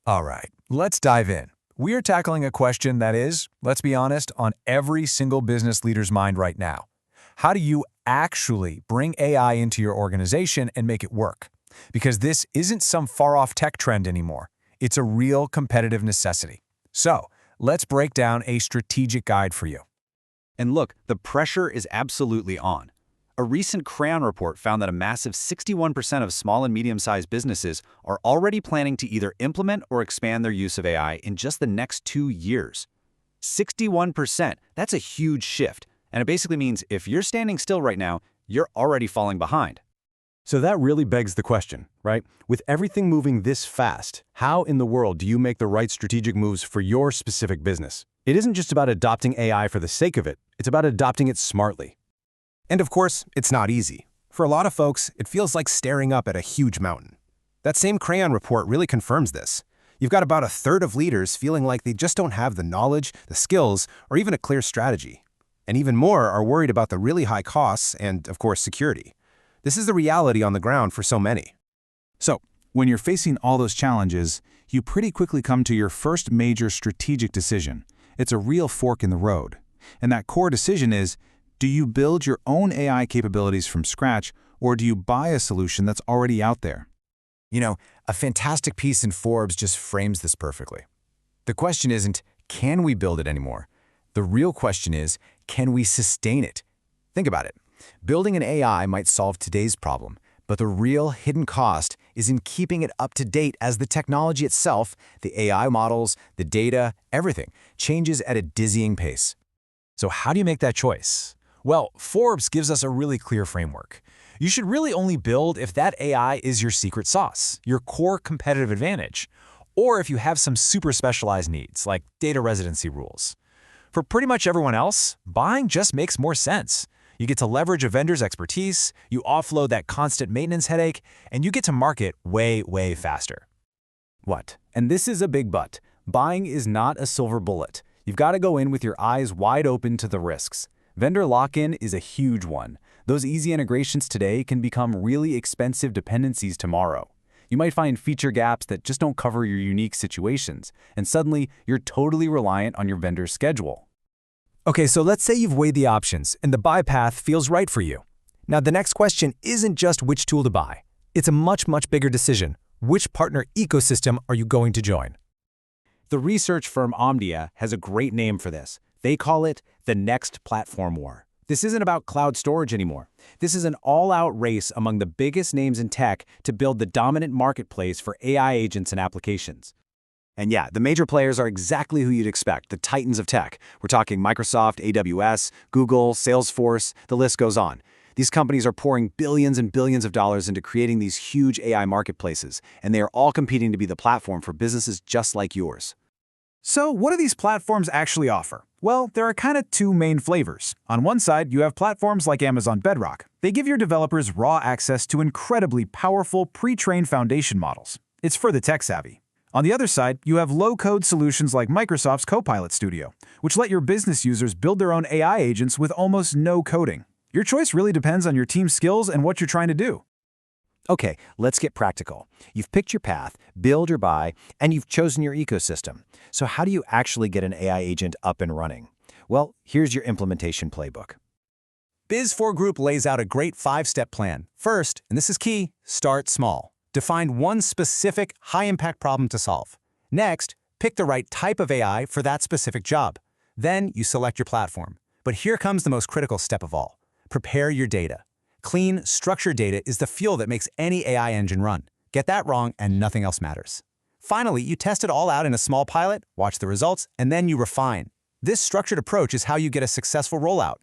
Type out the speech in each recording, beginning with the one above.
All right, let's dive in. We are tackling a question that is, let's be honest, on every single business leader's mind right now. How do you actually bring AI into your organization and make it work? Because this isn't some far-off tech trend anymore. It's a real competitive necessity. So, let's break down a strategic guide for you. And look, the pressure is absolutely on. A recent Crayon report found that a massive 61% of small and medium-sized businesses are already planning to either implement or expand their use of AI in just the next 2 years. 61%, that's a huge shift. And it basically means if you're standing still right now, you're already falling behind. So that really begs the question, right? With everything moving this fast, how in the world do you make the right strategic moves for your specific business? It isn't just about adopting AI for the sake of it, it's about adopting it smartly. And of course, it's not easy. For a lot of folks, it feels like staring up at a huge mountain. That same Crayon report really confirms this. You've got about a third of leaders feeling like they just don't have the knowledge, the skills, or even a clear strategy. And even more are worried about the really high costs and, of course, security. This is the reality on the ground for so many. So, when you're facing all those challenges, you pretty quickly come to your first major strategic decision. It's a real fork in the road. And that core decision is, do you build your own AI capabilities from scratch, or do you buy a solution that's already out there? You know, a fantastic piece in Forbes just frames this perfectly. The question isn't, can we build it anymore? The real question is, can we sustain it? Think about it. Building an AI might solve today's problem, but the real hidden cost is in keeping it up to date as the technology itself, the AI models, the data, everything, changes at a dizzying pace. So how do you make that choice? Well, Forbes gives us a really clear framework. You should really only build if that AI is your secret sauce, your core competitive advantage, or if you have some super specialized needs, like data residency rules. For pretty much everyone else, buying just makes more sense. You get to leverage a vendor's expertise, you offload that constant maintenance headache, and you get to market way, way faster. What? And this is a big but. Buying is not a silver bullet. You've got to go in with your eyes wide open to the risks. Vendor lock-in is a huge one. Those easy integrations today can become really expensive dependencies tomorrow. You might find feature gaps that just don't cover your unique situations, and suddenly you're totally reliant on your vendor's schedule. Okay, so let's say you've weighed the options and the buy path feels right for you. Now, the next question isn't just which tool to buy. It's a much, much bigger decision. Which partner ecosystem are you going to join? The research firm Omdia has a great name for this. They call it the next platform war. This isn't about cloud storage anymore. This is an all-out race among the biggest names in tech to build the dominant marketplace for AI agents and applications. And yeah, the major players are exactly who you'd expect, the titans of tech. We're talking Microsoft, AWS, Google, Salesforce, the list goes on. These companies are pouring billions and billions of dollars into creating these huge AI marketplaces, and they are all competing to be the platform for businesses just like yours. So what do these platforms actually offer? Well, there are kind of two main flavors. On one side, you have platforms like Amazon Bedrock. They give your developers raw access to incredibly powerful pre-trained foundation models. It's for the tech-savvy. On the other side, you have low-code solutions like Microsoft's Copilot Studio, which let your business users build their own AI agents with almost no coding. Your choice really depends on your team's skills and what you're trying to do. Okay, let's get practical. You've picked your path, build or buy, and you've chosen your ecosystem. So how do you actually get an AI agent up and running? Well, here's your implementation playbook. Biz4 Group lays out a great 5-step plan. First, and this is key, start small. Define one specific, high-impact problem to solve. Next, pick the right type of AI for that specific job. Then, you select your platform. But here comes the most critical step of all. Prepare your data. Clean, structured data is the fuel that makes any AI engine run. Get that wrong, and nothing else matters. Finally, you test it all out in a small pilot, watch the results, and then you refine. This structured approach is how you get a successful rollout.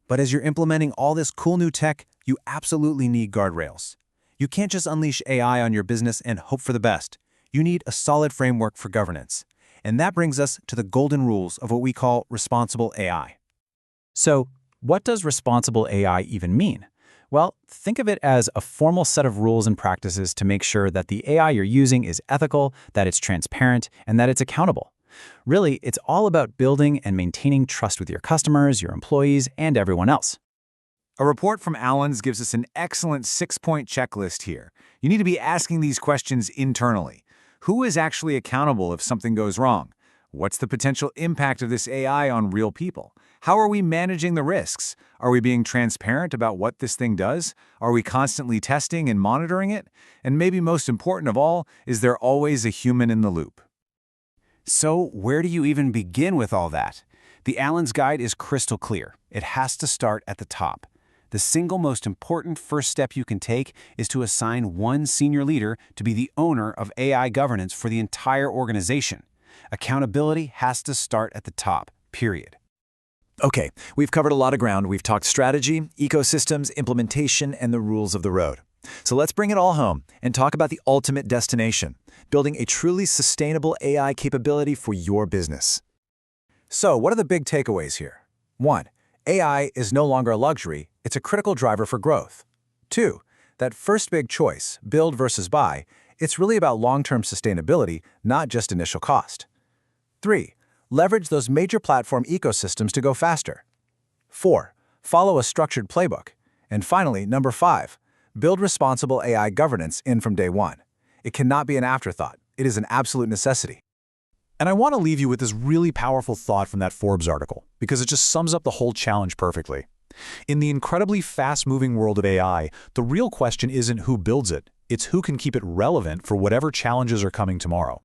But as you're implementing all this cool new tech, you absolutely need guardrails. You can't just unleash AI on your business and hope for the best. You need a solid framework for governance. And that brings us to the golden rules of what we call responsible AI. So, what does responsible AI even mean? Well, think of it as a formal set of rules and practices to make sure that the AI you're using is ethical, that it's transparent, and that it's accountable. Really, it's all about building and maintaining trust with your customers, your employees, and everyone else. A report from Allen's gives us an excellent 6-point checklist here. You need to be asking these questions internally. Who is actually accountable if something goes wrong? What's the potential impact of this AI on real people? How are we managing the risks? Are we being transparent about what this thing does? Are we constantly testing and monitoring it? And maybe most important of all, is there always a human in the loop? So, where do you even begin with all that? The Allen's Guide is crystal clear. It has to start at the top. The single most important first step you can take is to assign one senior leader to be the owner of AI governance for the entire organization. Accountability has to start at the top, period. Okay, we've covered a lot of ground. We've talked strategy, ecosystems, implementation, and the rules of the road. So let's bring it all home and talk about the ultimate destination, building a truly sustainable AI capability for your business. So what are the big takeaways here? 1. AI is no longer a luxury, it's a critical driver for growth. 2. That first big choice, build versus buy, it's really about long-term sustainability, not just initial cost. 3. Leverage those major platform ecosystems to go faster. 4. Follow a structured playbook. And finally, number 5. Build responsible AI governance in from day one. It cannot be an afterthought. It is an absolute necessity. And I want to leave you with this really powerful thought from that Forbes article, because it just sums up the whole challenge perfectly. In the incredibly fast-moving world of AI, the real question isn't who builds it, it's who can keep it relevant for whatever challenges are coming tomorrow.